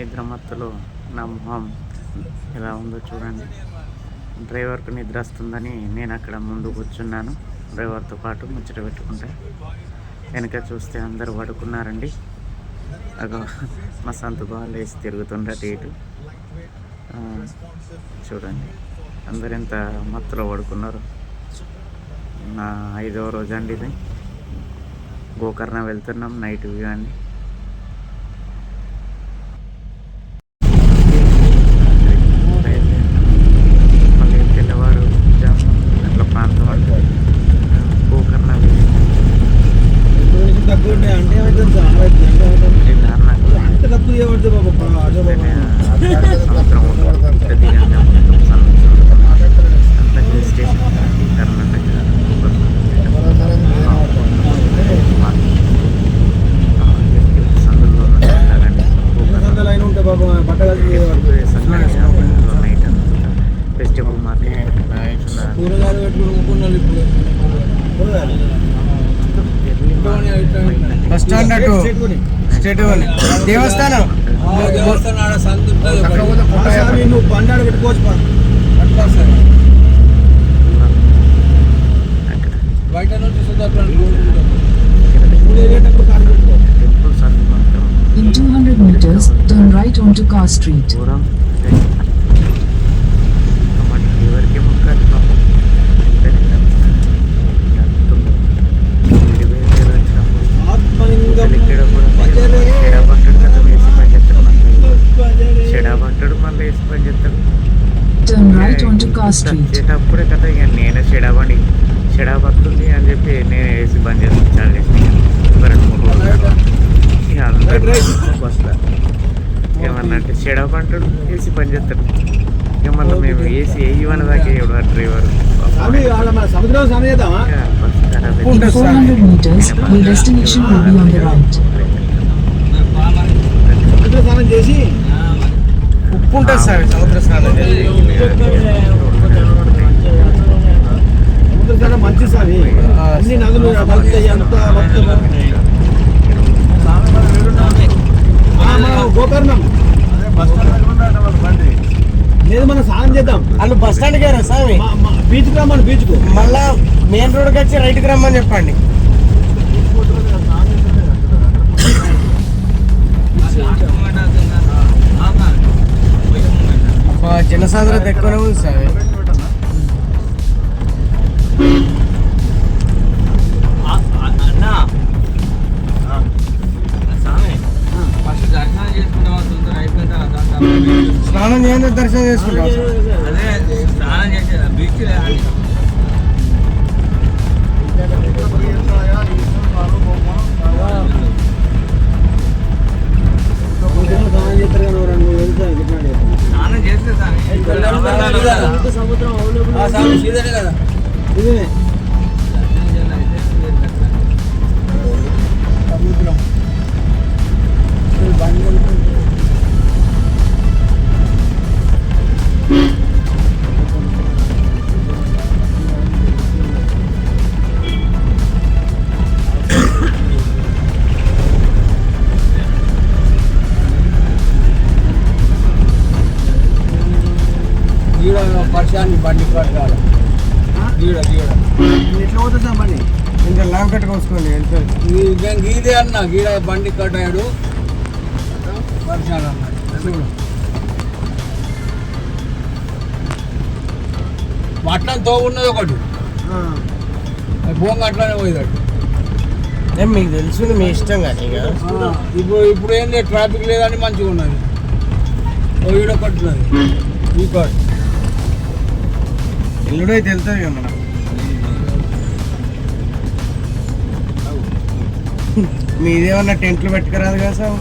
నిద్రమత్తులో నా మొహం ఎలా ఉందో చూడండి. డ్రైవర్కు నిద్ర వస్తుందని నేను అక్కడ ముందు కూర్చున్నాను, డ్రైవర్తో పాటు ముచ్చట పెట్టుకుంటే. వెనక చూస్తే అందరూ పడుకున్నారండి. అగో మా సంతు బాగా లేచి తిరుగుతుండట ఇటు. చూడండి అందరు ఎంత మత్తులో పడుకున్నారు. నా 5వ రోజు అండి ఇది. గోకర్ణ వెళ్తున్నాం, నైట్ వ్యూ అండి. మళ్ళీ తెల్లవారు అట్లా ప్రాంతం అంటే గోకర్ణ సముద్రం అంతా hill station Karnataka night vegetable market bus stand అటు స్టేట్ దేవస్థానం బండాడు పెట్టుకోవచ్చు బయట నుంచి In 200 meters, turn right onto Car Street. Turn right onto Car Street. వచ్చేటప్పుడే కదా ఇక నేనే చెడా పడుతుంది అని చెప్పి నేను వేసి బంద్ చేస్తాను. చాలా 2-3 రోజులు ఇక అందరూ వస్తా ఏమన్నంటే చెడా పంటాడు, వేసి పని చేస్తాడు. ఇక మళ్ళీ మేము వేసి వేయమని దాకా ఎవడు driver. In 400 meters, your destination will be on the right. ఉప్పు ఉంటుంది సార్ సముద్ర స్నానం మంచి సార్ అన్ని నదులు గోకర్ణం లేదు, మనం స్నానం చేద్దాం. వాళ్ళు బస్ స్టాండ్కి రా సార్, బీచ్కి రమ్మని, బీచ్కు మళ్ళా మెయిన్ రోడ్కి వచ్చి రైట్కి రమ్మని చెప్పండి. జనసాంద్రత ఎక్కువనే ఉంది సార్. స్నానం చేయండి, దర్శనం చేసుకుంటాం. సముద్రం కదా ఇదే సముద్రం వర్షాన్ని బండి కట్టాలి. ఎట్లా పోతుందా బండి? ఇంకా లాంగ్ కట్ కోసుకోండి. గీదే అన్న గీడ బండి కట్టాడు వర్షాలు అన్నాడు. అట్లంతో ఉన్నది ఒకటి భూమి అట్లానే పోయేదాడు. మీకు తెలుసు, మీ ఇష్టం కానీ ఇప్పుడు ఏంటి ట్రాఫిక్ లేదని మంచిగా ఉన్నది. ఈడ కట్టున్నది ఈ కార్డు ఎల్లుడో అయితే వెళ్తుంది కదా మనం. మీదేమన్నా టెంట్లు పెట్టుకురాదు కదా సార్.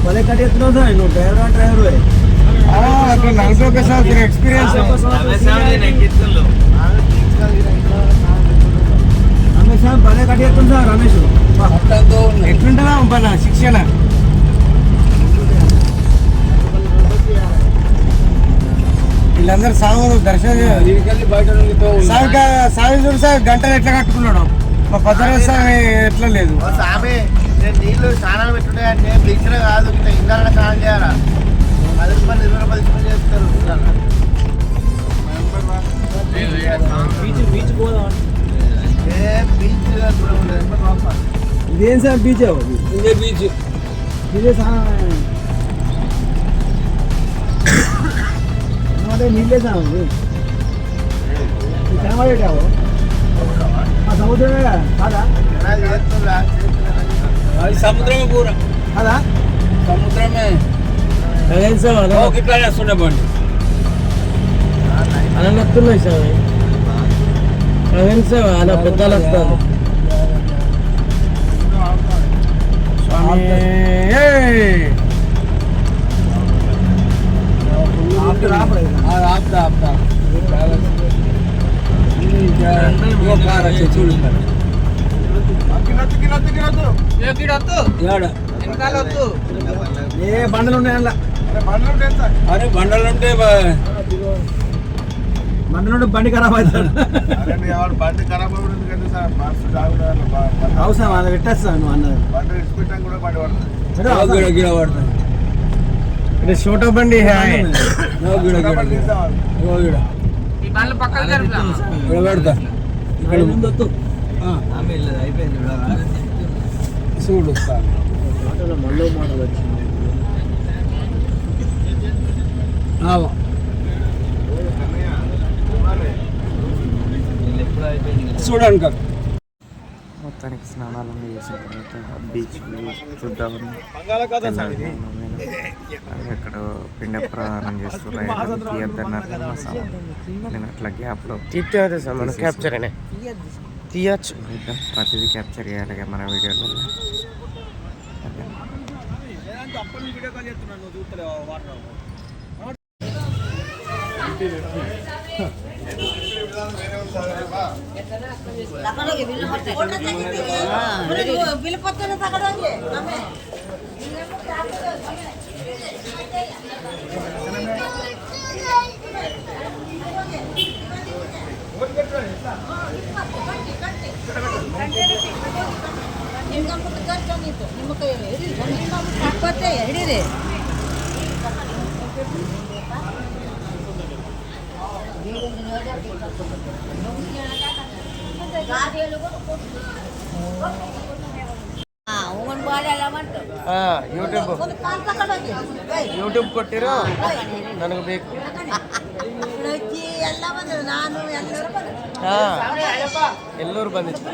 భలే కట్టేస్తున్నావు సార్, నువ్వు డ్రైవర్ అక్కడ 40 సంవత్సరం ఎక్స్పీరియన్స్. రమేష్ భలే కట్టేస్తుంది సార్. రమేష్ ఎట్లుంటుందా మన శిక్షణ? వీళ్ళందరూ సాగు దర్శనం సాగు చూడు సార్, గంటలు ఎట్లా కట్టుకున్నాడు. మా పదరసామి ఎట్లా లేదు. స్వామి నేను నీళ్ళు స్నానాలు పెట్టున్నాయంటే బీచ్ కాదు ఇట్లా ఇందాక స్నానం చేయాలా 10 రూపాయలు 20 రూపాయలు ఇచ్చిన చేస్తారు. బీచ్ ఇదేం సార్ బీచ్? ఇదే బీచ్, ఇదే స్నానం నీళ్ళే స్నానం కనబడేటావు సముద్రమే కాదా? అది సముద్రమే పూర కదా, సముద్రమే ఇట్లా చేస్తుండే బండి అలా నత్తున్నాయి సార్. సార్ అలా పెద్దలు వస్తాను స్వామి. ఆపుతా చూడు ఏ బండలు ఉన్నాయి అలా. అరే బండలు ఉంటే బండలు బండి ఖరాబ్ అవుతాడు. బండి ఖరాబ్ అవసరం అది పెట్టేస్తాను నువ్వు అన్నది. బండి ఇచ్చిపెట్టాం కూడా బండి పడుతుంది. గిడ పడుతుంది. ఇది షోటో బండి పెడతా చూడు మళ్ళీ మోడల్ వచ్చింది. చూడండి కాదు. మొత్తానికి స్నానాలన్నీ చేసిన తర్వాత బీచ్ చూద్దామని ఎక్కడ పిండ ప్రదానం చేస్తున్నారు తీయద్దన్నారు. నేను అట్లా గ్యాప్లో మనం క్యాప్చర్ అయినా తీయచ్చు, ప్రతిదీ క్యాప్చర్ చేయాలి మన వీడియోలో. ಯೂಟ್ಯೂಬ್ ಕೊಟ್ಟಿರೋ ನನಗೆ ಬೇಕು. ಎಲ್ಲರೂ ಬಂದಿತ್ತು.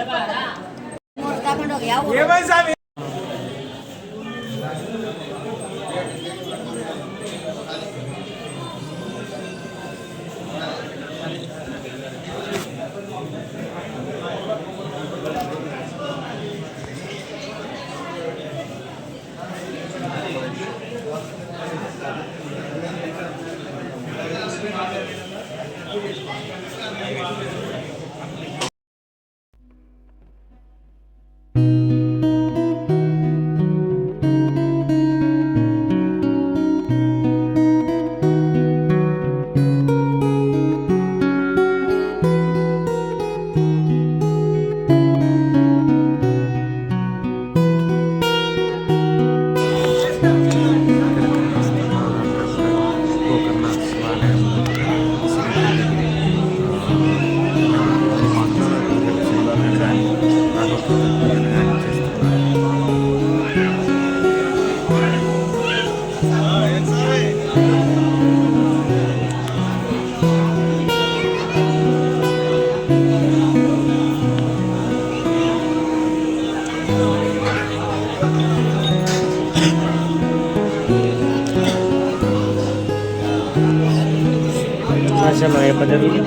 Sama ya pada dulu.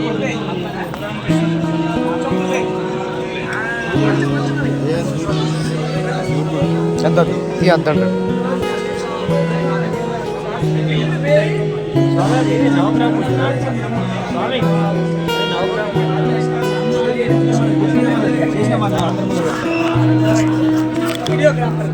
Contoh, iya contoh. Videographer.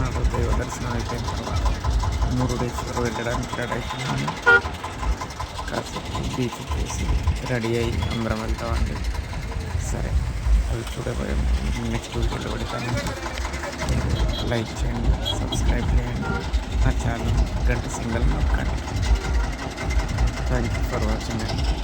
నాకు దైవ దర్శనం అయిపోయిన తర్వాత మురుడేశ్వర్ వెళ్ళడానికి రెడీ అవుతున్నాను. కాసేపు బీచ్ చేసి రెడీ అయ్యి అందరం వెళ్తామండి. సరే, అవి చూడబోయే నెక్స్ట్ వీడియోలో పెడతాను. లైక్ చేయండి, సబ్స్క్రైబ్ చేయండి, నా ఛానల్ గంట సింగల్ నొక్కండి. థ్యాంక్ యూ ఫర్ వాచింగ్ అండి.